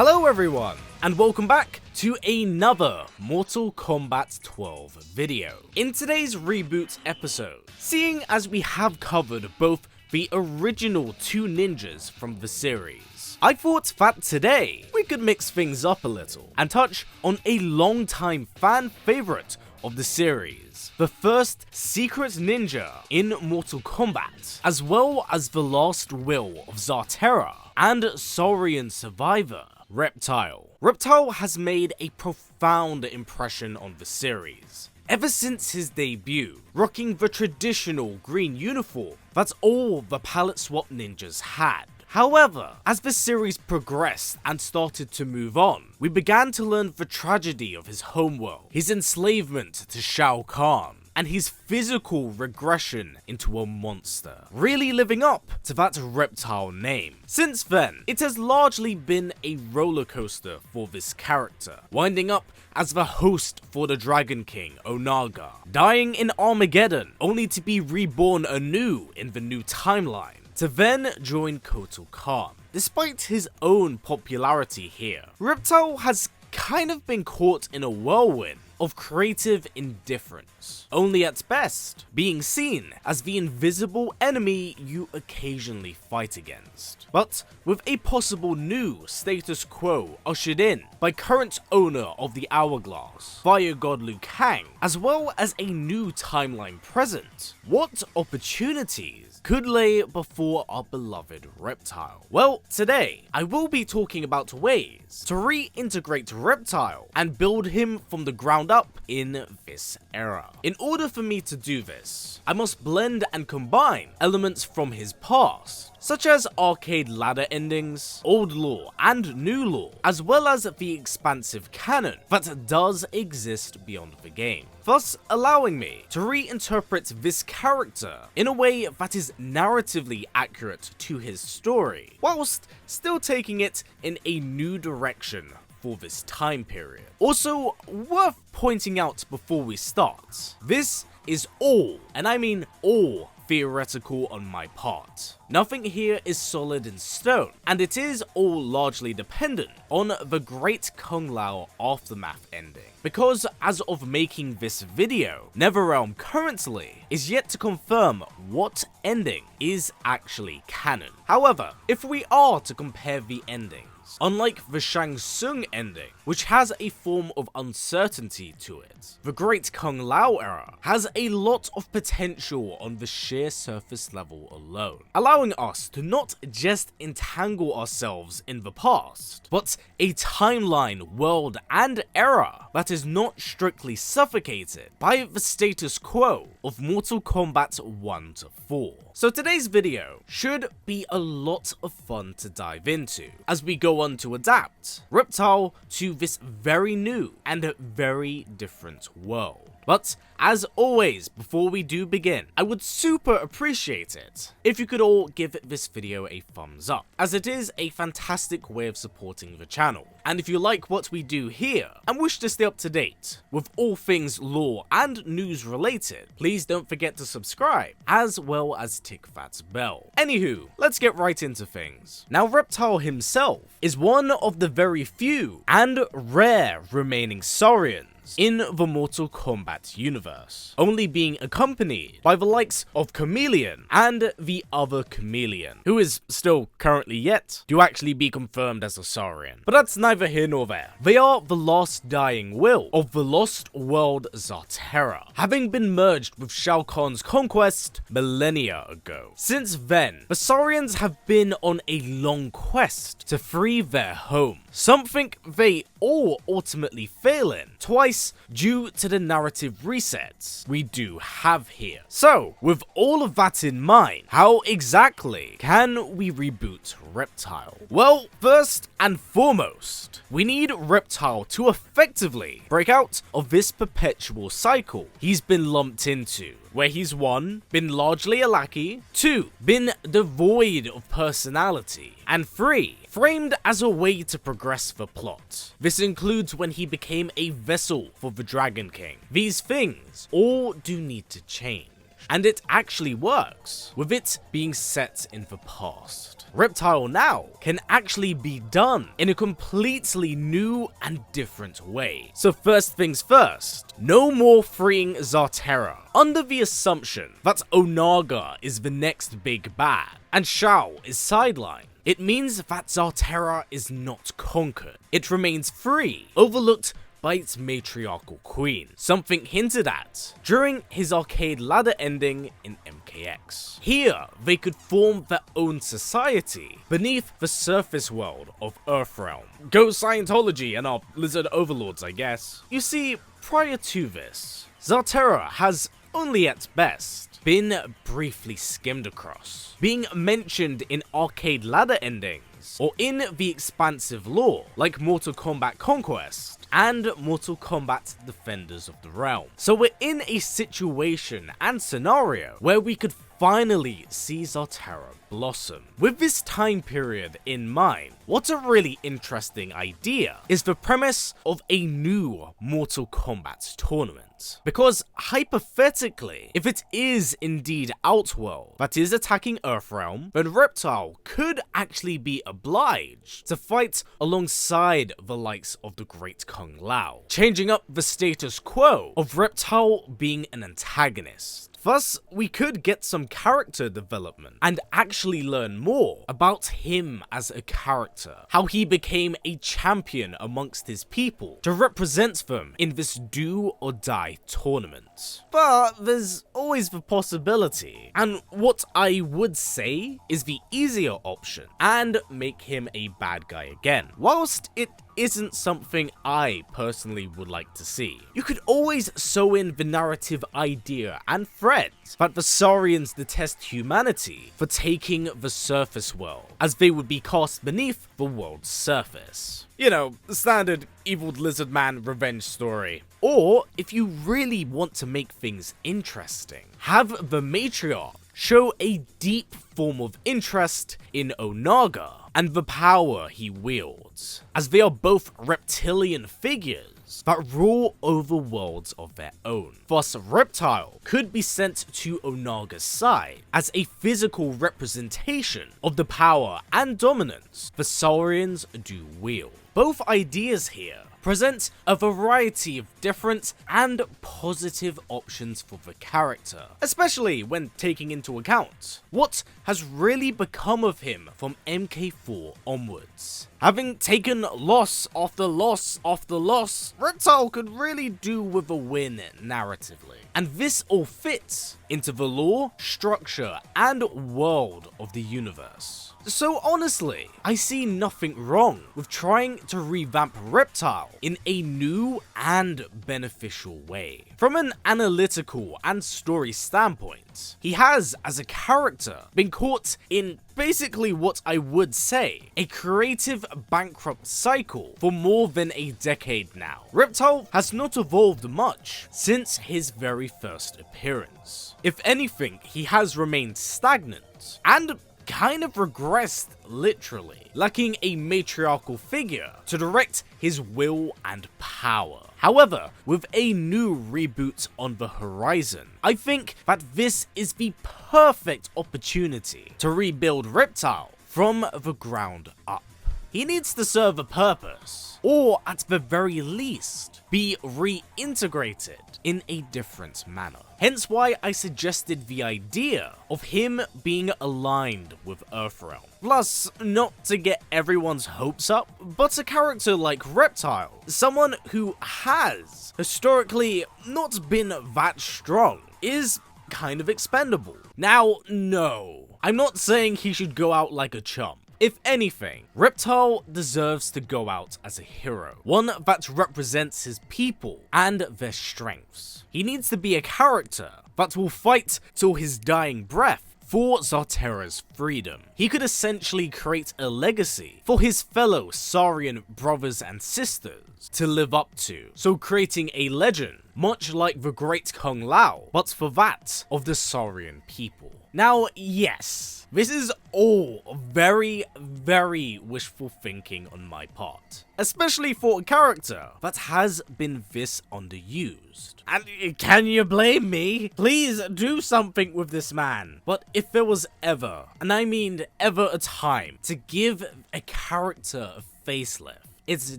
Hello everyone, and welcome back to another Mortal Kombat 12 video. In today's reboot episode, seeing as we have covered both the original two ninjas from the series, I thought that today we could mix things up a little and touch on a long-time fan favorite of the series, the first secret ninja in Mortal Kombat, as well as the last will of Zaterra and saurian survivor, Reptile. Reptile has made a profound impression on the series. Ever since his debut, rocking the traditional green uniform that all the pallet swap ninjas had. However, as the series progressed and started to move on, we began to learn the tragedy of his homeworld, his enslavement to Kotal Kahn, and his physical regression into a monster, really living up to that Reptile name. Since then, it has largely been a roller coaster for this character, winding up as the host for the Dragon King, Onaga, dying in Armageddon, only to be reborn anew in the new timeline, to then join Kotal Kahn. Despite his own popularity here, Reptile has kind of been caught in a whirlwind of creative indifference, only at best being seen as the invisible enemy you occasionally fight against. But with a possible new status quo ushered in by current owner of the Hourglass, Fire God Liu Kang, as well as a new timeline present, what opportunities could lay before our beloved Reptile? Well, today I will be talking about ways to reintegrate Reptile and build him from the ground up in this era. In order for me to do this, I must blend and combine elements from his past, such as arcade ladder endings, old lore and new lore, as well as the expansive canon that does exist beyond the game, thus allowing me to reinterpret this character in a way that is narratively accurate to his story, whilst still taking it in a new direction for this time period. Also, worth pointing out before we start, this is all, and I mean all, theoretical on my part. Nothing here is solid in stone, and it is all largely dependent on the Great Kung Lao Aftermath ending, because as of making this video, NetherRealm currently is yet to confirm what ending is actually canon. However, if we are to compare the endings, unlike the Shang Tsung ending, which has a form of uncertainty to it, the Great Kung Lao era has a lot of potential on the sheer surface level alone, allowing us to not just entangle ourselves in the past, but a timeline, world, and era that is not strictly suffocated by the status quo of Mortal Kombat 1 to 4. So today's video should be a lot of fun to dive into as we go on to adapt Reptile to this very new and very different world. But as always, before we do begin, I would super appreciate it if you could all give this video a thumbs up, as it is a fantastic way of supporting the channel. And if you like what we do here and wish to stay up to date with all things lore and news related, please don't forget to subscribe as well as tick that bell. Anywho, let's get right into things. Now, Reptile himself is one of the very few and rare remaining saurians in the Mortal Kombat universe, only being accompanied by the likes of Khameleon and the other Chameleon, who is still currently yet to actually be confirmed as a saurian. But that's neither here nor there. They are the last dying will of the lost world Zaterra, having been merged with Shao Kahn's conquest millennia ago. Since then, the saurians have been on a long quest to free their home, something they all ultimately fail in, twice due to the narrative resets we do have here. So, with all of that in mind, how exactly can we reboot Reptile? Well, first and foremost, we need Reptile to effectively break out of this perpetual cycle he's been lumped into, where he's 1, been largely a lackey, 2, been devoid of personality, and 3, framed as a way to progress the plot. This includes when he became a vessel for the Dragon King. These things all do need to change, and it actually works, with it being set in the past. Reptile now can actually be done in a completely new and different way. So first things first, no more freeing Zaterra, under the assumption that Onaga is the next big bad, and Shao is sidelined. It means that Zaterra is not conquered. It remains free, overlooked by its matriarchal queen, something hinted at during his arcade ladder ending in MKX. Here, they could form their own society beneath the surface world of Earthrealm. Go Scientology and our lizard overlords, I guess. You see, prior to this, Zaterra has only at best been briefly skimmed across, being mentioned in arcade ladder endings or in the expansive lore like Mortal Kombat Conquest and Mortal Kombat Defenders of the Realm. So we're in a situation and scenario where we could finally see Zaterra blossom. With this time period in mind, what's a really interesting idea is the premise of a new Mortal Kombat tournament. Because hypothetically, if it is indeed Outworld that is attacking Earthrealm, then Reptile could actually be obliged to fight alongside the likes of the Great Kung Lao, changing up the status quo of Reptile being an antagonist. Thus, we could get some character development and actually learn more about him as a character, how he became a champion amongst his people to represent them in this do or die tournament. But there's always the possibility, and what I would say is the easier option, and make him a bad guy again, whilst it isn't something I personally would like to see. You could always sew in the narrative idea and thread that the Saurians detest humanity for taking the surface world, as they would be cast beneath the world's surface. You know, the standard evil lizard man revenge story. Or, if you really want to make things interesting, have the matriarch show a deep form of interest in Onaga and the power he wields, as they are both reptilian figures that rule over worlds of their own. Thus, Reptile could be sent to Onaga's side as a physical representation of the power and dominance the Saurians do wield. Both ideas here present a variety of different and positive options for the character, especially when taking into account what has really become of him from MK4 onwards. Having taken loss after loss after loss, Reptile could really do with a win narratively. And this all fits into the lore, structure, and world of the universe. So honestly, I see nothing wrong with trying to revamp Reptile in a new and beneficial way. From an analytical and story standpoint, he has, as a character, been caught in basically what I would say a creative bankrupt cycle for more than a decade now. Reptile has not evolved much since his very first appearance. If anything, he has remained stagnant and kind of regressed literally, lacking a matriarchal figure to direct his will and power. However, with a new reboot on the horizon, I think that this is the perfect opportunity to rebuild Reptile from the ground up. He needs to serve a purpose, or at the very least, be reintegrated in a different manner. Hence why I suggested the idea of him being aligned with Earthrealm. Plus, not to get everyone's hopes up, but a character like Reptile, someone who has historically not been that strong, is kind of expendable. Now, no, I'm not saying he should go out like a chump. If anything, Reptile deserves to go out as a hero, one that represents his people and their strengths. He needs to be a character that will fight till his dying breath for Zaterra's freedom. He could essentially create a legacy for his fellow Saurian brothers and sisters to live up to, so creating a legend much like the Great Kung Lao, but for that of the Saurian people. Now, yes, this is all very, very wishful thinking on my part, especially for a character that has been this underused. And can you blame me? Please do something with this man. But if there was ever, and I mean ever, a time to give a character a facelift, it's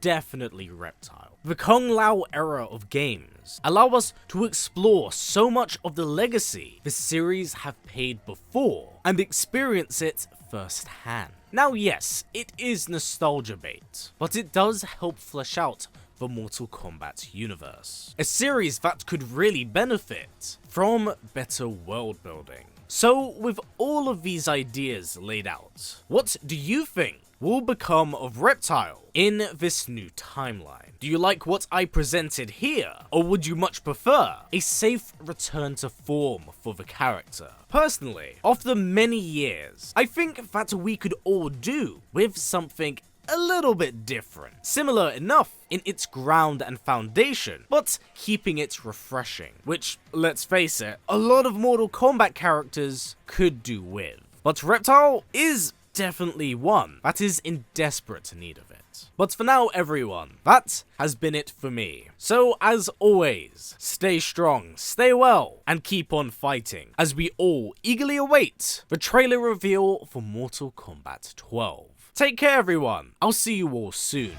definitely Reptile. The Kung Lao era of games allow us to explore so much of the legacy the series have paid before and experience it firsthand. Now yes, it is nostalgia bait, but it does help flesh out the Mortal Kombat universe, a series that could really benefit from better world building. So with all of these ideas laid out, what do you think will become of Reptile in this new timeline? Do you like what I presented here, or would you much prefer a safe return to form for the character? Personally, after many years, I think that we could all do with something a little bit different, similar enough in its ground and foundation, but keeping it refreshing, which, let's face it, a lot of Mortal Kombat characters could do with. But Reptile is definitely one that is in desperate need of it. But for now, everyone, that has been it for me. So as always, stay strong, stay well, and keep on fighting as we all eagerly await the trailer reveal for Mortal Kombat 12. Take care, everyone. I'll see you all soon.